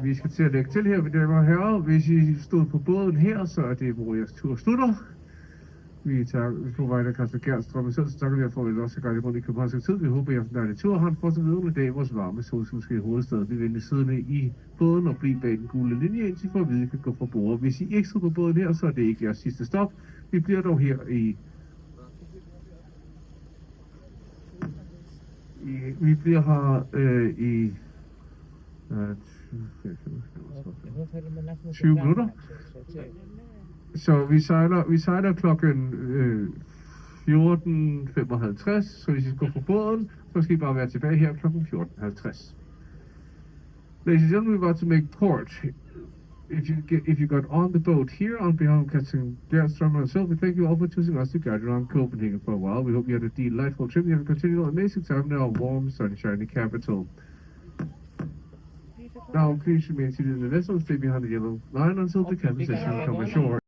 Vi skal til at lægge til her, mine damer og herrer. Hvis I stod på båden her, så er det, hvor jeres tur slutter. Vi er på vej af Kasper Gernstrøm, så takker vi jer for, at I også har rundt i Københavns tid. Vi håber, at I har en dejlig tur. Han får så videre dag vores varme solskinske i hovedstaden. Vi vil venlig siddende i båden og blive bag den gule linje, indtil I får at vide, at I kan gå fra bord. Hvis I ikke står på båden her, så er det ikke jeres sidste stop. Vi bliver dog her vi bliver her i 20 minutter. Så vi sejler klokken 14.55, så hvis I skal gå fra båden, så skal I bare være tilbage her klokken 14.50. Ladies and gentlemen, we're about to make port. If you got on the boat here, on behalf of Captain Gernström and myself, we thank you all for choosing us to guide you around Copenhagen for a while. We hope you had a delightful trip. You have a continual amazing time in our warm, sunshiny capital. Now, please remain seated in the vessel and stay behind the yellow line until the cabin station will come ashore.